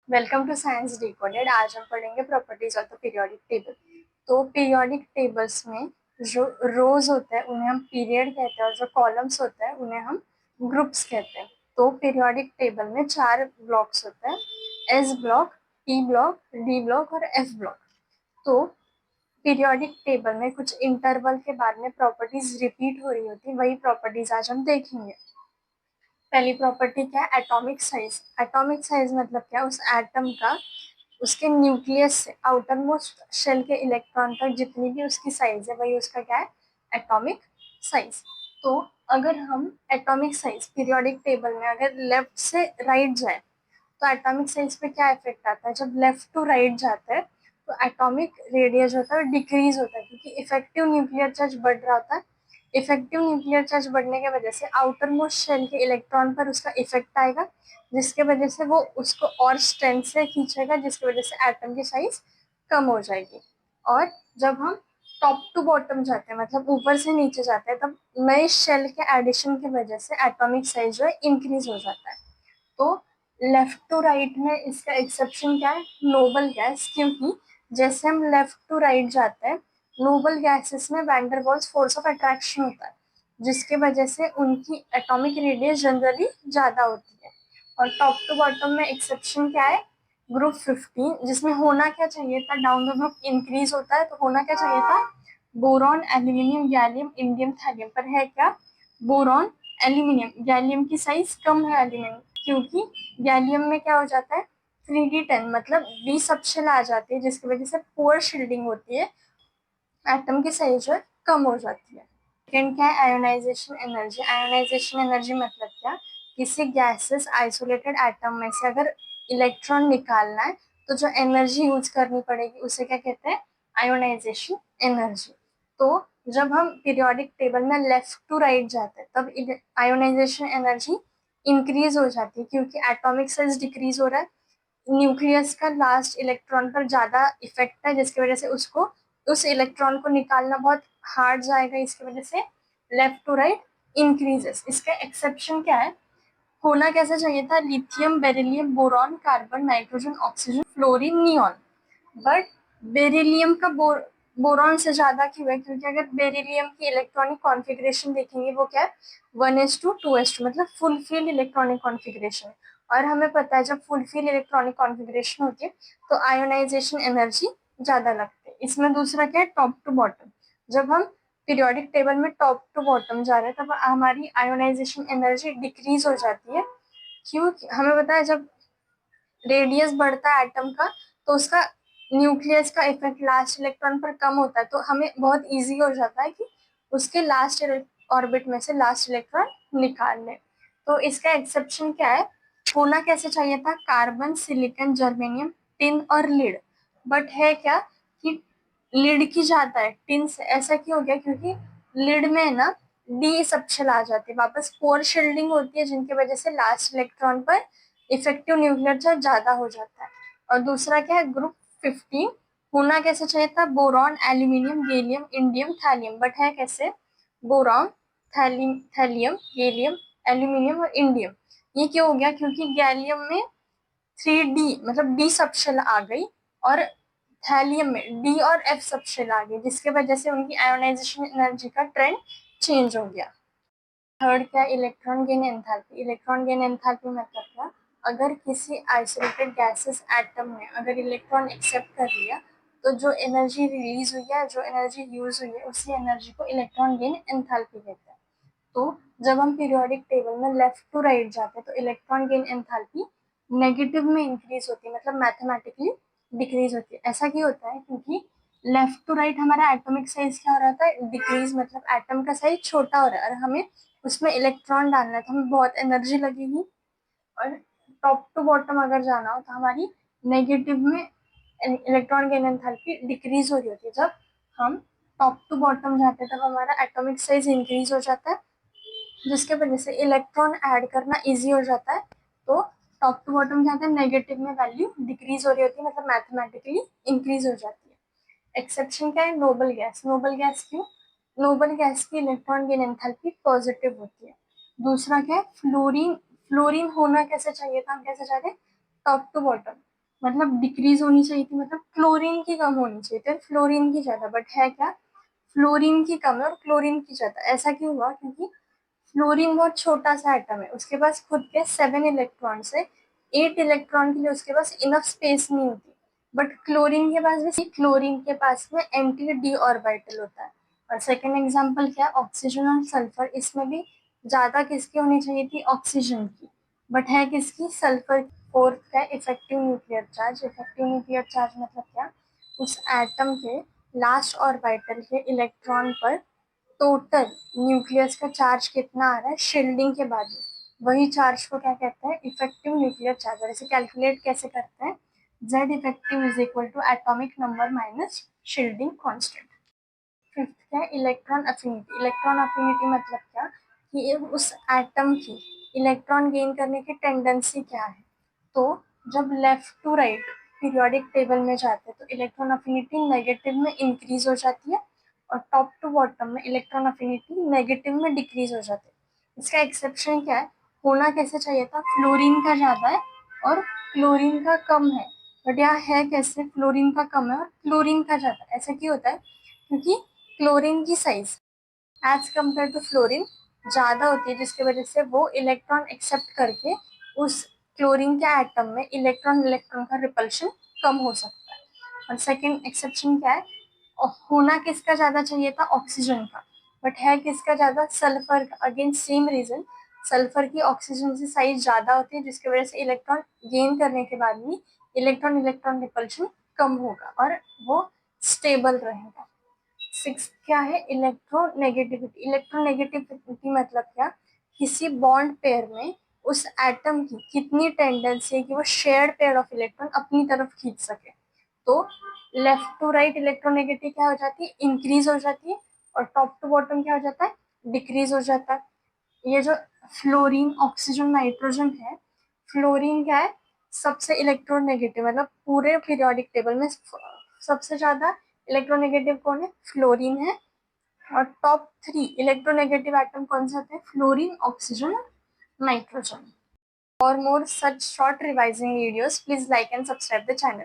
Welcome to science decoded. आज हम पढ़ेंगे properties of the periodic table. तो पीरियोडिक टेबल्स में जो रोज होते हैं उन्हें हम पीरियड कहते हैं और जो कॉलम्स होते हैं उन्हें हम ग्रुप्स कहते हैं। तो पीरियोडिक टेबल में 4 ब्लॉक्स होते हैं, S block, T block, D block और एफ ब्लॉक। तो पीरियोडिक टेबल में कुछ इंटरवल के बाद में प्रॉपर्टीज रिपीट हो रही होती, वही प्रॉपर्टीज आज हम देखेंगे। पहली प्रॉपर्टी क्या है? Atomic size. एटॉमिक साइज मतलब क्या? उस एटम का उसके न्यूक्लियस से आउटर मोस्ट शेल के इलेक्ट्रॉन तक जितनी भी उसकी साइज है वही उसका क्या है? Atomic size. तो अगर हम एटॉमिक साइज पीरियोडिक टेबल में अगर लेफ्ट से राइट जाए तो एटॉमिक साइज पे क्या इफेक्ट आता है? जब लेफ्ट टू राइट जाता है तो एटॉमिक रेडियस होता है डिक्रीज होता है, क्योंकि इफेक्टिव न्यूक्लियर चार्ज बढ़ रहा होता है। इफेक्टिव न्यूक्लियर चार्ज बढ़ने की वजह से आउटर मोस्ट शेल के इलेक्ट्रॉन पर उसका इफेक्ट आएगा, जिसके वजह से वो उसको और स्ट्रेंथ से खींचेगा, जिसकी वजह से एटम की साइज कम हो जाएगी। और जब हम टॉप टू बॉटम जाते हैं, मतलब ऊपर से नीचे जाते हैं, तब नए शेल के एडिशन की वजह से एटॉमिक साइज जो है इंक्रीज हो जाता है। तो लेफ्ट टू राइट में इसका एक्सेप्शन क्या है? नोबल गैस, क्योंकि जैसे हम लेफ्ट टू राइट जाते हैं नोबल गैसेस में वैंडरवाल्स फोर्स ऑफ अट्रैक्शन होता है, जिसके वजह से उनकी एटॉमिक रेडियस जनरली ज्यादा होती है। और टॉप टू बॉटम में एक्सेप्शन क्या है? ग्रुप 15, जिसमें होना क्या चाहिए था? डाउन द ग्रुप इंक्रीज होता है, तो होना क्या चाहिए था? Boron, aluminium, gallium, indium, thallium. पर है क्या? Boron, aluminium. गैलियम की साइज कम है एल्यूमिनियम, क्योंकि गैलियम में क्या हो जाता है? 3d10, मतलब 20 सबशेल आ जाती है, जिसकी वजह से पुअर शील्डिंग होती है, एटम की साइज जो है कम हो जाती है। सेकेंड क्या है? Ionisation energy. आयोनाइजेशन एनर्जी मतलब क्या? किसी गैसेस आइसोलेटेड एटम में से अगर इलेक्ट्रॉन निकालना है तो जो एनर्जी यूज करनी पड़ेगी उसे क्या कहते हैं? Ionization energy. तो जब हम पीरियोडिक टेबल में लेफ्ट टू राइट जाते हैं तब आयोनाइजेशन एनर्जी इंक्रीज हो जाती है, क्योंकि एटॉमिक साइज डिक्रीज हो रहा है, न्यूक्लियस का लास्ट इलेक्ट्रॉन पर ज्यादा इफेक्ट है, जिसकी वजह से उसको उस इलेक्ट्रॉन को निकालना बहुत हार्ड जाएगा, इसकी वजह से लेफ्ट टू राइट इंक्रीजेस। इसका एक्सेप्शन क्या है? होना कैसे चाहिए था? Lithium, beryllium, boron, carbon, nitrogen, oxygen, fluorine, neon. But beryllium का बोरॉन से ज्यादा क्यों है? क्योंकि अगर बेरिलियम की इलेक्ट्रॉनिक कॉन्फ़िगरेशन देखेंगे वो क्या है? 1s2 2s2, मतलब फुल फिल इलेक्ट्रॉनिक कॉन्फ़िगरेशन। और हमें पता है जब फुल फिल इलेक्ट्रॉनिक कॉन्फ़िगरेशन होती है तो आयोनाइजेशन एनर्जी ज्यादा लगती है। इसमें दूसरा क्या है? Top to bottom. जब हम पीरियोडिक टेबल में टॉप टू बॉटम जा रहे हैं तब हमारी आयोनाइजेशन एनर्जी डिक्रीज हो जाती है। क्यों? हमें पता है जब रेडियस बढ़ता है एटम का तो उसका न्यूक्लियस का इफेक्ट लास्ट इलेक्ट्रॉन पर कम होता है, तो हमें बहुत इजी हो जाता है कि उसके लास्ट ऑर्बिट में से लास्ट इलेक्ट्रॉन निकाल ले। तो इसका एक्सेप्शन क्या है? होना कैसे चाहिए था? कार्बन, सिलिकॉन, जर्मेनियम, टिन और लीड। बट है क्या कि लीड की ज्यादा है टिन से। ऐसा क्यों हो गया? क्योंकि लीड में ना डी सबशेल आ जाती है, वापस पोर शील्डिंग होती है, जिनकी वजह से लास्ट इलेक्ट्रॉन पर इफेक्टिव न्यूक्लियर चार्ज ज्यादा हो जाता है। और दूसरा क्या है? ग्रुप 15। होना कैसे चाहिए था? Boron, aluminium, gallium, indium, thallium. But है कैसे? बोरॉन, थैलियम, गैलियम, एल्यूमिनियम और इंडियम। ये क्यों हो गया? क्योंकि गैलियम में 3d, मतलब डी सबशेल आ गई, और थैलियम में डी और एफ सबशेल आ गई, जिसके वजह से उनकी आयोनाइजेशन एनर्जी का ट्रेंड चेंज हो गया। थर्ड क्या? Electron gain enthalpy. Electron gain enthalpy मतलब क्या? अगर किसी आइसोलेटेड गैसेस एटम ने अगर इलेक्ट्रॉन एक्सेप्ट कर लिया तो जो एनर्जी रिलीज हुई है, जो एनर्जी यूज हुई है, उसी एनर्जी को इलेक्ट्रॉन गेन एंथैल्पी कहते हैं। तो जब हम पीरियोडिक टेबल में लेफ्ट टू राइट जाते हैं तो इलेक्ट्रॉन गेन एंथैल्पी नेगेटिव में इंक्रीज होती है, मतलब मैथमेटिकली डिक्रीज होती है। ऐसा क्यों होता है? क्योंकि लेफ्ट टू राइट हमारा एटॉमिक साइज क्या हो रहा था? डिक्रीज, मतलब एटम का साइज छोटा हो रहा है और हमें उसमें इलेक्ट्रॉन डालना है तो हमें बहुत एनर्जी लगेगी। और टॉप टू बॉटम अगर जाना हो तो हमारी नेगेटिव में इलेक्ट्रॉन गेन एंथैल्पी डिक्रीज हो रही होती है। जब हम टॉप टू बॉटम जाते हैं तब हमारा एटॉमिक साइज इंक्रीज हो जाता है, जिसके वजह से इलेक्ट्रॉन ऐड करना इजी हो जाता है। तो टॉप टू बॉटम जाते हैं, नेगेटिव में वैल्यू डिक्रीज हो रही होती है, मतलब मैथमेटिकली इंक्रीज हो जाती है। एक्सेप्शन क्या है? Noble gas. नोबल गैस क्यों? नोबल गैस की इलेक्ट्रॉन गेन एंथैल्पी पॉजिटिव होती है। दूसरा क्या है? फ्लोरीन। फ्लोरीन होना कैसे चाहिए था? हम कैसे चाहते हैं? Top to bottom. मतलब डिक्रीज होनी चाहिए थी, मतलब क्लोरीन की कम होनी चाहिए थी, फ्लोरीन की ज्यादा, बट है क्या, फ्लोरीन की कम है और क्लोरीन की ज्यादा। ऐसा क्यों हुआ? क्योंकि फ्लोरीन बहुत छोटा सा एटम है, उसके पास खुद के 7 इलेक्ट्रॉन से 8 इलेक्ट्रॉन के लिए उसके पास इनफ स्पेस नहीं होती। बट क्लोरीन के पास भी, क्लोरीन के पास में एंटी डी ऑर्बिटल होता है। और सेकेंड एग्जाम्पल क्या है, ऑक्सीजन और सल्फर, इसमें भी ज्यादा किसकी होनी चाहिए थी, ऑक्सीजन की, बट है किसकी, सल्फर। फोर्थ का effective nuclear charge. Effective nuclear charge मतलब क्या, उस एटम के लास्ट ऑर्बिटल के इलेक्ट्रॉन पर टोटल न्यूक्लियस का चार्ज कितना आ रहा है शील्डिंग के बाद में, वही चार्ज को क्या कहते हैं, इफेक्टिव न्यूक्लियर चार्ज। और इसे कैलकुलेट कैसे करते हैं, Z effective is equal to atomic number minus shielding constant. Fifth क्या है, इलेक्ट्रॉन अफिनिटी। इलेक्ट्रॉन अफिनिटी मतलब क्या, कि उस एटम की इलेक्ट्रॉन गेन करने की टेंडेंसी क्या है। तो जब left to right periodic table में जाते हैं तो इलेक्ट्रॉन अफिनिटी नेगेटिव में इंक्रीज हो जाती है, और टॉप टू बॉटम में इलेक्ट्रॉन अफिनिटी नेगेटिव में डिक्रीज हो जाती है। इसका एक्सेप्शन क्या है, होना कैसे चाहिए था, फ्लोरीन का ज्यादा है और क्लोरीन का कम है, बट यहाँ है कैसे, फ्लोरीन का कम है और क्लोरीन का ज्यादा है। ऐसा क्यों होता है, क्योंकि क्लोरीन की size as compare to fluorine ज्यादा होती है, जिसकी वजह से वो इलेक्ट्रॉन एक्सेप्ट करके उस क्लोरीन के एटम में इलेक्ट्रॉन इलेक्ट्रॉन का रिपल्शन कम हो सकता है। और सेकंड एक्सेप्शन क्या है, होना किसका ज्यादा चाहिए था, ऑक्सीजन का, बट है किसका ज्यादा, सल्फर का। अगेन सेम रीजन, सल्फर की ऑक्सीजन से साइज ज्यादा होती है, जिसकी वजह से इलेक्ट्रॉन गेन करने के बाद भी इलेक्ट्रॉन इलेक्ट्रॉन रिपल्शन कम होगा और वो स्टेबल रहेगा। सिक्स क्या है, इलेक्ट्रोनेगेटिविटी। इलेक्ट्रोनेगेटिविटी मतलब क्या, किसी बॉन्ड पेयर में उस एटम की कितनी टेंडेंसी है कि वो शेयर्ड पेयर ऑफ इलेक्ट्रॉन अपनी तरफ खींच सके। तो लेफ्ट टू राइट इलेक्ट्रोनेगेटिव क्या हो जाती है, इंक्रीज हो जाती है, और टॉप टू बॉटम क्या हो जाता है, डिक्रीज हो जाता है। ये जो फ्लोरीन ऑक्सीजन नाइट्रोजन है, फ्लोरीन क्या है, सबसे इलेक्ट्रोनेगेटिव, मतलब पूरे पीरियोडिक टेबल में सबसे ज्यादा इलेक्ट्रोनेगेटिव कौन है, फ्लोरीन है। और टॉप 3 इलेक्ट्रोनेगेटिव एटम कौन से होते हैं, fluorine oxygen nitrogen. For more such short revising videos, please like and subscribe the channel.